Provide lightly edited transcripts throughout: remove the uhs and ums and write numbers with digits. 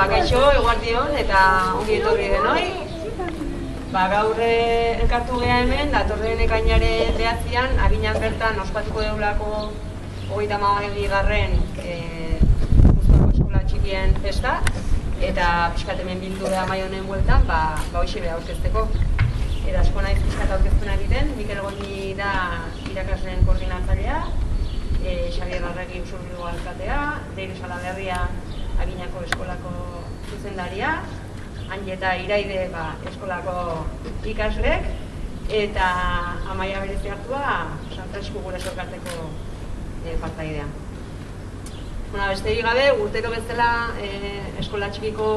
Kaixo, eguardion eta ongi etorri denoi. Gaur elkartu geha hemen, datorren ekainaren 9an, Aginan bertan ospatuko deulako 32. Gipuzkoako eskola txikien festa, eta pixkat hemen bildu da mai honen bueltan, hoxe beha aurkezteko. Eta asko naiz pixkat aurkezten egiten, Mikel Goñi da irakasleen koordinatzailea, Xabier Arregi Usurbilgo alkatea, Leire Salaberria Aginako eskolako zuzendaria, Anjeta Iraide eskolako ikaslek, eta Amaia berezi hartua Sanfresku gure elkarteko partaidea. Besterik gabe, urtero bezala eskola txikiko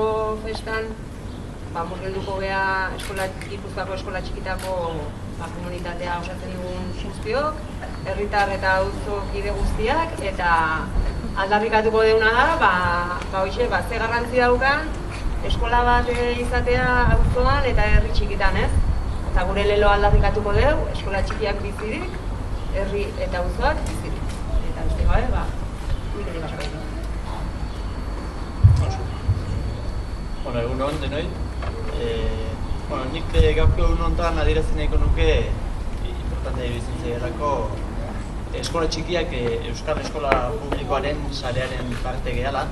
festan murgilduko geha Gipuzkoako eskola txikitako komunitatea osatzen dugun guztiok, herritar eta auzo kide guztiak, eta aldarrikatuko deuna da, hoxe, ze garrantzi daukan eskola bat izatea auzoan eta herri txikitan, ez? Eta gure lelo aldarrikatuko dugu, eskola txikiak bizirik, herri eta auzoak bizirik. Eta beste gabe, Mikel Basko. Egun hon, denoi. Nik gaurko egun hontan adierazten nahiko nuke, importante bizin zegerako, eskola txikiak Euskal Eskola Publikoaren sarearen parte gehala.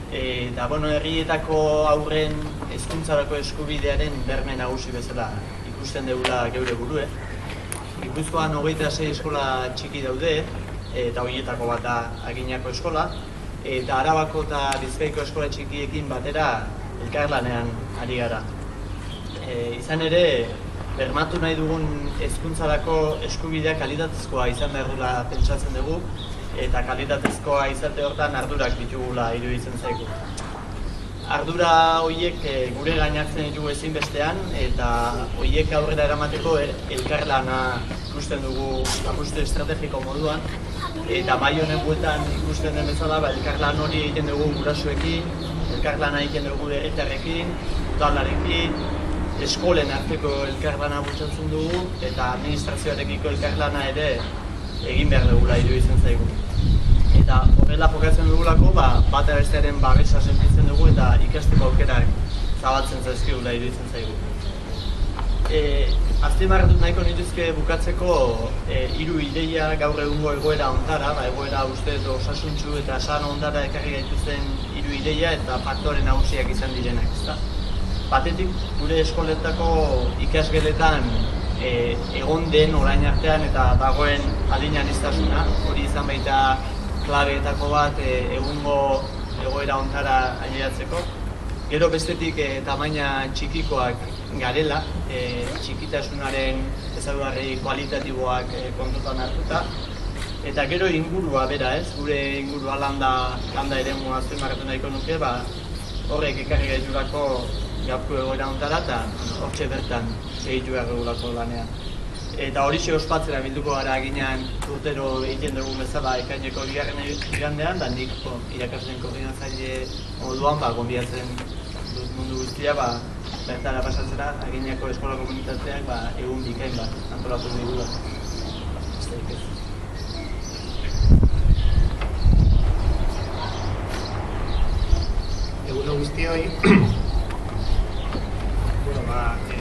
Eta, herrietako aurren hezkuntzarako eskubidearen berme nagusi bezala ikusten dugula geure burue. Gipuzkoan 26 eskola txiki daude, eta horietako bat da Aginako eskola. Eta Arabako eta Bizkaiko eskola txikiekin batera elkarlanean ari gara. Izan ere, bermatu nahi dugun hezkuntzarako eskubidea kalitatezkoa izan behar dula pentsatzen dugu, eta kalitatezkoa izate hortan ardurak ditugula iruditzen zaigu. Ardura horiek gure gainartzen ditugu ezinbestean, eta horiek aurrera eramateko elkarlana ikusten dugu apustu estrategiko moduan, eta mai honen bueltan ikusten den bezala, elkarlan hori egiten dugu gurasoekin, elkarlana egiten dugu herritarrekin, udalarekin, eskolen arteko elkarlana bultzatzen dugu, eta administrazioarekiko elkarlana ere egin behar dugula iruditzen zaigu. Eta horrela jokatzen dugulako, bat bestearen babesa sentitzen dugu eta ikasteko aukerak zabaltzen zaizkigula iruditzen zaigu. Azpimarratu nahiko nituzke bukatzeko 3 ideia gaur egungo egoera ontara, egoera uste edo osasuntsu eta sano ontara ekarri gaituzen 3 ideia eta faktore nagusiak izan direnak, ezta? Batetik, gure eskoletako ikasgeletan egon den orain artean eta dagoen adin-aniztasuna, hori izan baita klabeetako bat egungo egoera ontara aileatzeko. Gero bestetik tamaina txikikoak garela, txikitasunaren ezaugarri kualitatiboak kontutan hartuta. Eta gero ingurua bera, gure ingurua landa eremua azpimarratu nahiko nuke, horrek ekarri gaitulako gaurko egoera ontara eta hortxe bertan segitu behar dugulako lanean. Eta horixe ospatzera bilduko gara Aginan urtero egiten dugun bezala ekaineko 2. igandean, da nik irakasleen koordinatzaile moduan gonbidatzen dut mundu guztia bertara pasatzera Aginako eskola komunitateak egun bikain bat antolatu digula. Egun guztioi,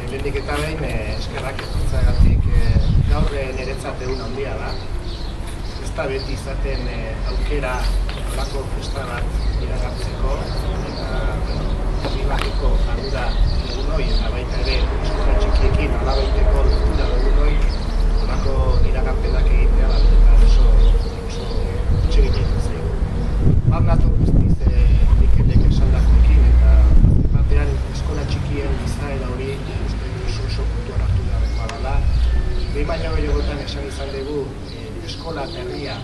lehendik eta behin eskerrak ezkuntzagatik gaur niretzat egun handia da. Ez da beti izaten aukera olako festa bat iragartzeko eta herri-bagiko ardura egunoi eta baita ere eskola txikiekin alabaiteko lotura egunoi olako iragarpenak egitea eta oso txegiten zaigu. Bat nator guztiz Mikelek esandakoekin eta batean eskola txikien izaera hori oso puntuan hartu beharrekoa dela. Behin baino gehiagotan esan izan dugu eskola eta herria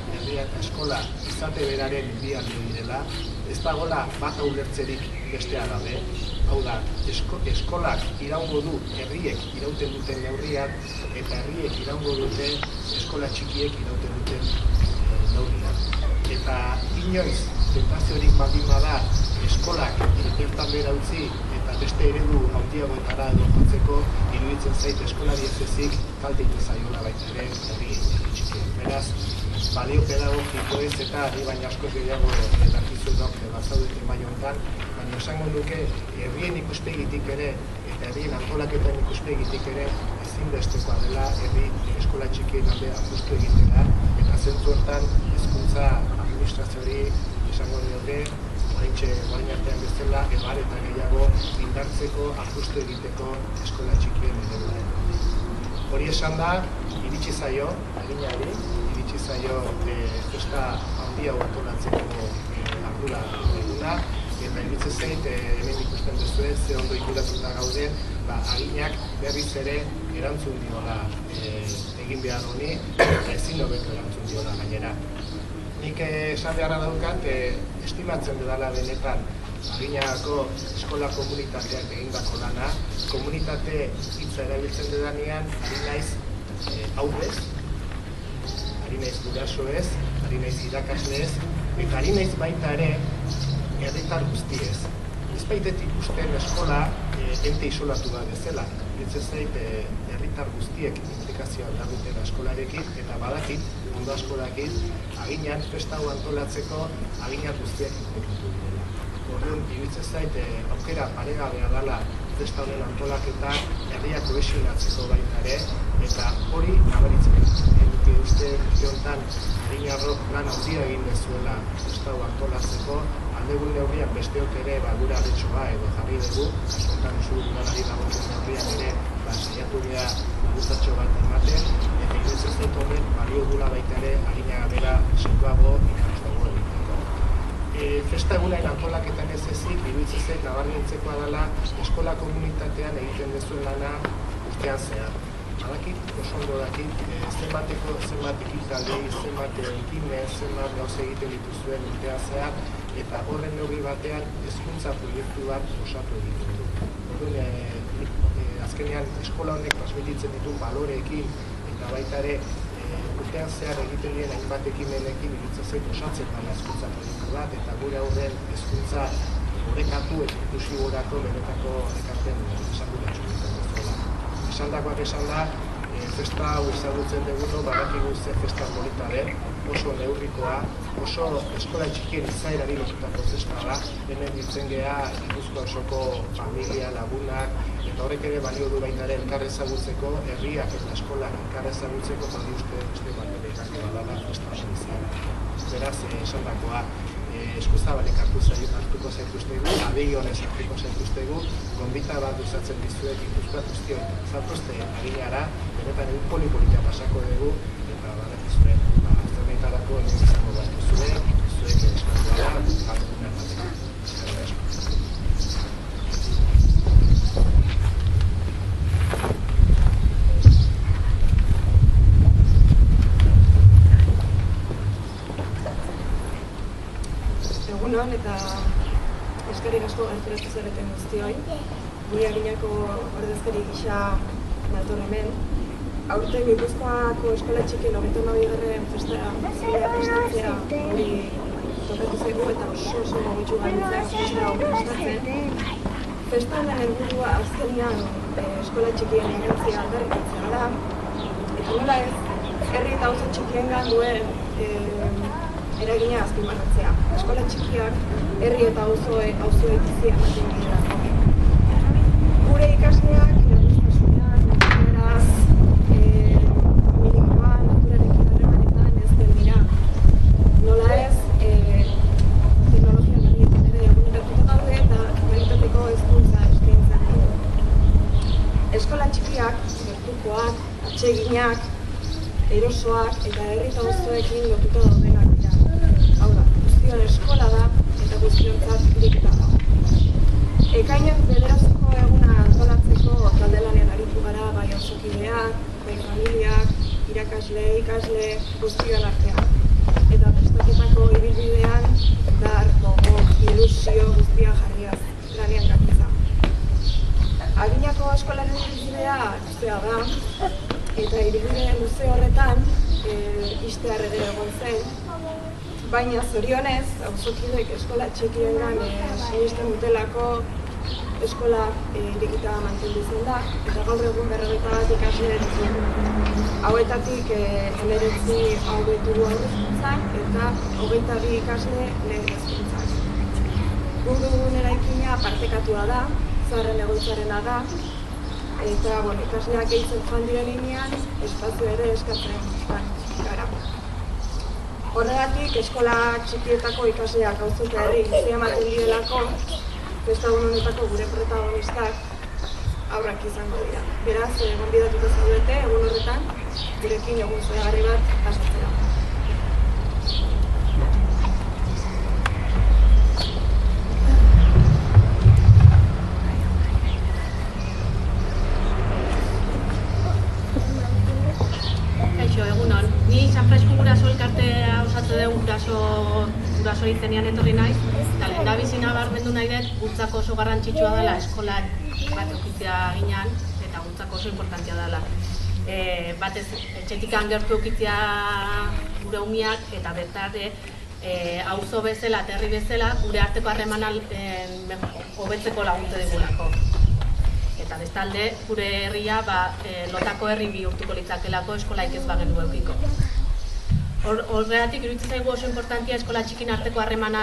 eta eskola izate beraren bi alde direla, ez dagoela bat ulertzerik bestea gabe. Hau da, eskolak iraungo du herriek irauten duten neurriak eta herriek iraungo dute eskola txikiek irauten duten neurriak. Eta inoiz, tentaziorik baldin bada eskolak bertan behera utzi eta beste eredu handiagoetara edo jotzeko, iruditzen zait eskolari ez ezik kaltetu zaiola baita ere herri txikiek. Beraz, balio pedagogiko ez eta ari baina asko gehiago dakizuenok bazaudeten baino honetan, baina esango nuke herrien ikuspegitik ere eta herrien antolaketan ikuspegitik ere ezinbestekoa dela herri eskola txikien alde apustu egitera eta zentzu hortan hezkuntza administrazioari esango diote orain artean bezala ebar eta gehiago indartzeko apustu egiteko eskola txikien ereduaren. Hori esan da, iritsi zaio, aginari, iritsi zaio festa handia antolatzeko ardura eguna, eta iruditzen zait, hemen ikusten duzue, ze ondo ikuratuta gauden, aginak berriz ere erantzun diola egin behar honi, eta ezin hobeto erantzun diola gainera. Nik esan beharra daukat, estimatzen dudala benetan aginako eskola komunitateak egindako lana, komunitate hitza erabiltzen dudanean, ari naiz aurrez, ari naiz gurasoez, ari naiz irakasleez, eta ari naiz baita ere herritar guztiez. Ez baitet ikusten eskola ente isolatu bat bezala. Iruditzen zait herritar guztiek implikazioa duten eskolarekin eta badakit, ondo asko dakit, aginan festa hau antolatzeko aginak guztiak implikatu direla. Orduan, iruditzen zait aukera paregabea dela festa honen antolaketa herriak kohesionatzeko baita ere, eta hori nabaritzen. Eduki uste honetan aginarrok lan handia egin dezuela festa hau antolatzeko, aldegun neurriak besteok ere gure aletxoa edo jarri dugu, askontan zu udalari dagoen neurriak ere saiatu dira laguntzatxo bat ematen, eta iruditzen zait horrek balio dula baita ere agina bera sendoago ikastago egiteko. Festa egunaren antolaketan ez ezik, iruditzen zait nabarmentzekoa dela eskola komunitatean egiten duzuen lana urtean zehar. Badakit, oso ondo dakit, zenbat ekitaldei, zenbat ekimen, zenbat gauza egiten dituzuen urtean zehar, eta horren neurri batean hezkuntza proiektu bat osatu egiten du. Orduan, azkenean eskola honek transmititzen dituen baloreekin eta baita ere urtean zehar egiten dien hainbat ekimenekin iruditzen zait osatzen dela hezkuntza proiektu bat eta gure aurren hezkuntza orekatu eta inklusiborako benetako ekarpen esanguratsu egiten duzuela. Esandakoak esan da, festa hau ezagutzen dugu, badakigu ze festa polita den, oso neurrikoa, oso eskola txikien izaerari lotutako festa da, hemen ditzen geha Gipuzkoa osoko familia, lagunak, eta horrek ere balio du baita ere elkar ezagutzeko, herriak eta eskolak elkar ezagutzeko, bali uste beste balio egiten badala festa hori izan. Beraz, esandakoa, eskuzabalek hartuko zaituztegu, abegionez hartuko zaituztegu, gonbita bat usatzen dizuet Gipuzkoa guztiok zatozte aginara, benetan egin polipolitia pasako dugu, eta badakizue, zernetarako egin izango bat zuek eskatu da, hartuko nertatzeko. Egunon eta eskerrik asko gerturatu zareten guztioi. Gure aginako ordezkari gisa nator hemen. Aurten Gipuzkoako eskola txikien 22. festa prestatzea hori tokatu zaigu eta oso gogitxu gainditzea festa hau prestatzen. Festa honen helburua azkenean eskola txikien ingentzia aldarrikatzea da. Eta nola ez, herri eta auzo txikiengan duen eragina azpimarratzea. Eskola txikiak herri eta auzoei bizi ematen direlako. Gure ikasleak eragustasunean, naturaz, familikoan, naturarekin harremanetan ezten dira. Nola ez, teknologia berrietan ere eguneratuta gaude eta kalitateko hezkuntza eskaintzen dugu. Eskola txikiak, gertukoak, atseginak, erosoak eta herri eta auzoekin lotuta daudenak dira. Hau da, guztion eskola da eta guztiontzat irekita da. Ekainak bederaziko eguna antolatzeko taldelanean aritu gara bai auzokideak, bai familiak, irakasle, ikasle guztion artean. Eta prestaketako ibilbidean dar, gogo, ilusio guztia jarriaz lanean gabiltza. Aginako eskolaren ibilbidea luzea da, eta ibilbide luze horretan ixtear ere egon zen, baina zorionez, auzokidek eskola txikiengan sinesten dutelako eskola irekita mantendu zen da, eta gaur egun 51 ikasle ditugu. Hauetatik 19 haubetu haurrezkuntzan eta 22 ikasle lehen hezkuntzan. Guk dugun eraikina partekatua da, zaharren egoitzarena da, eta ikasleak gehitzen joan diren linean, espazio ere eskatzen gara. Horregatik, eskola txikietako ikasleak auzoka herri guztia ematen direlako, festa egun honetako gure protagonistak haurrak izango dira. Beraz, gonbidatuta zaudete egun horretan, gurekin egun zoragarri bat pasatzera. Egunon, ni San Francisco guraso elkartea osatze dugu guraso izenean etorri naiz, eta lehendabizi nabarmendu nahi dut gutzako oso garrantzitsua dela eskola bat eukitzea ginean, eta gutzako oso importantea dela. Batez, etxetikan gertu eukitzea gure umiak, eta bertare auzo bezala, aterri bezala, gure arteko harremana hobetzeko laguntze digulako. Eta bestalde, gure herria lotako herri bihurtuko litzakelako eskolaik ez bagenu eukiko. Horregatik iruditzen zaigu oso importantia eskola txikin arteko harremana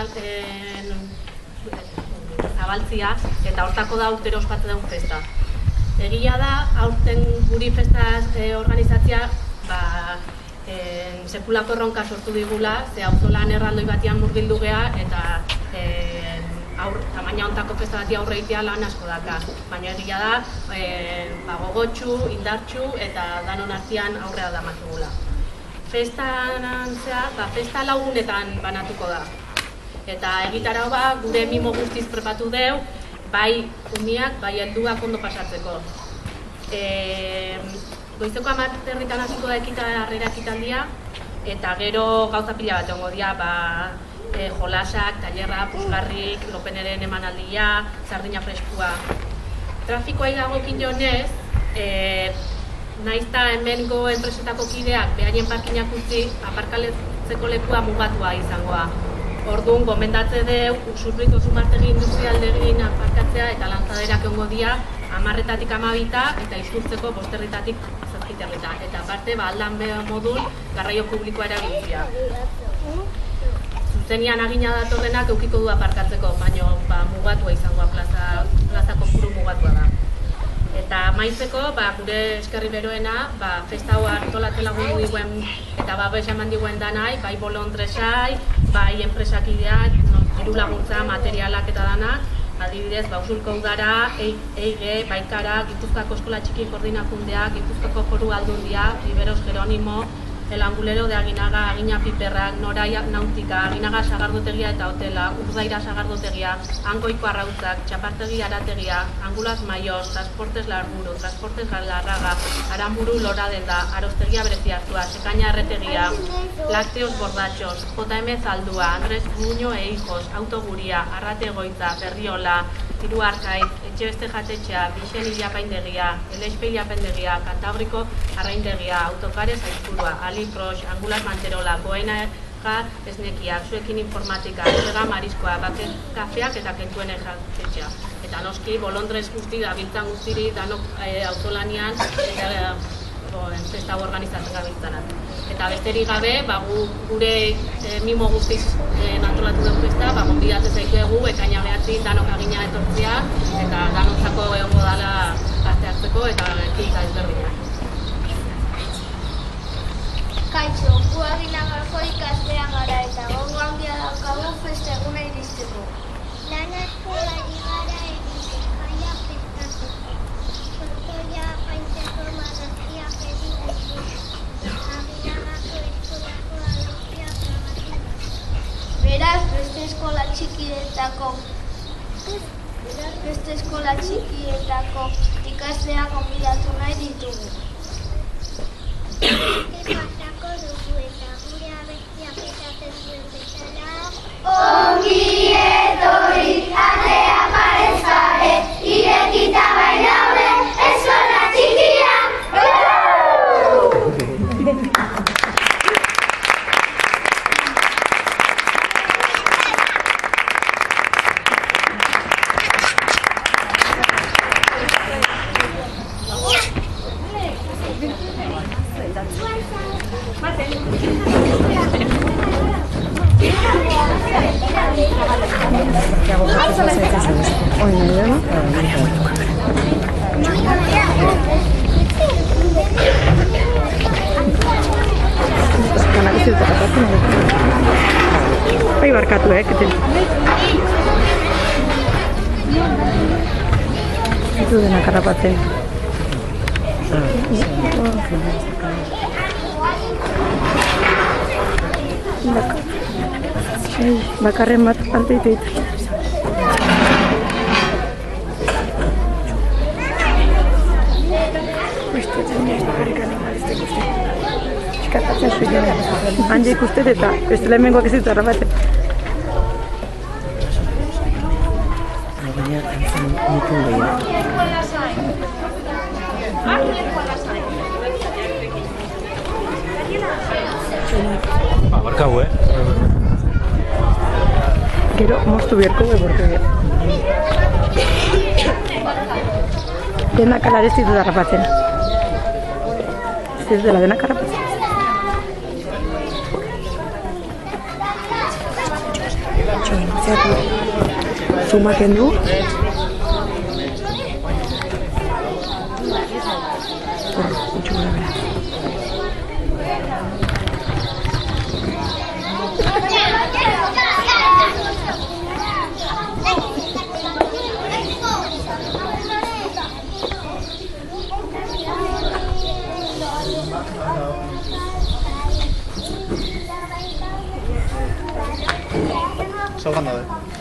zabaltzia, eta hortako da urtero ospatzen dugu festa. Egia da, aurten guri festa organizatzea sekulako erronka sortu digula, ze auzolan erraldoi batian murgildu gea, eta tamaina hontako festa bati aurre egitea lan asko daka. Baina egia da, gogotsu, indartsu eta danon artean aurrea damatugula. Festa lagunetan banatuko da. Eta egitarau gure mimo guztiz prepatu deu, bai umiak, bai helduak ondo pasatzeko. Goizeko 10:00 hasiko da harrera ekitaldia, eta gero gauza pila bat egongo dira, jolasak, tailerra, puzgarrik, lopeneren emanaldia, sardina freskua. Trafikoa dagokin jonez, naizta hemengo enpresetako kideak behaien parkinak utzi, aparkaletzeko lekua mugatua izangoa. Orduan, gomendatze deu, Usurbriko Zumartegi industrialdegin aparkatzea eta lantzaderak egongo dira 10:00 12:00 eta izurtzeko 5:00 7:00. Eta aparte, aldan modul garraio publikoa erabiltzea. Zuzenian agina datorrenak eukiko du aparkatzeko, baina mugatua izangoa, plaza kopuru mugatua da. Eta maitzeko, gure eskerri beroena, festa hau antolatzen lagundu diguen eta babes eman diguen danai, bai bolondresai, bai enpresakideak, diru laguntza, materialak eta danak, adibidez, Usurko udara, EIGE, Baikara, Gipuzkoako eskola txiki koordinakundea, Gipuzkoako foru aldundia, Riberos Jeronimo, El Angulero de Aginaga, Agina Piperrak, Noraia Nautika, Aginaga Sagardotegia eta Hotela, Urdaira Sagardotegia, Angoiko Arrautzak, Txapartegi Arategia, Angulas Maios, Transportes Larburu, Transportes Galarraga, Aramburu Loradenda, Arostegia Bereziartua, Sekaina Erretegia, Lácteos Bordatxos, JM Zaldua, Andres Muño e Hijos, Autoguria, Arrate Egoitza, Berriola, Hiru Arkaiz, Etxebeste Jatetxea, Bixen Iliapaindegia, Elexpe Iliapaindegia, Kantabriko Arraindegia, Autokares Aizpurua, Alipros, Angulas Manterola, Goena Esnekiak, Zuekin Informatika, Zega Mariskoa, Kafeak eta Kentuen Jatetxea. Eta noski, bolondrez guzti da, biltzan guztiri, danok auzolanian eta festa organizatzen gabiltzanak. Eta besterik gabe, gure mimo guztiz antolatu dugu festa, gonbidatzen zaituegu, ekaina 9 danok agina etortzea, eta danontzako egongo dela parte hartzeko eta ekintza ezberdinak. Kaixo, gu Aginagako ikastea gara eta gogo handia daukagu festa eguna iristeko. Lan asko ari gara egiten, jaia festatzeko. Tortoia apaintzeko marrazkiak egiten. Aginagako eskolako alokziak grabatu. Beraz, beste eskola txikietako ikasleak gonbidatu nahi ditugu. Ongi etorri, atea parez pare, irekita bainaude, eskola txikia! Bai barkatu, keten. Ez du denak harrapatzen. Bakarren bat parte ditu. Eskatatzen zuen. Hantxe ikustet eta bestela hemengoak ez ditu harrapatzen. Barkau, Gero moztu beharko porque denak alar ez ditu harrapatzen. Ez dela denak harrapatzen. Zumaken du. Salgan daude.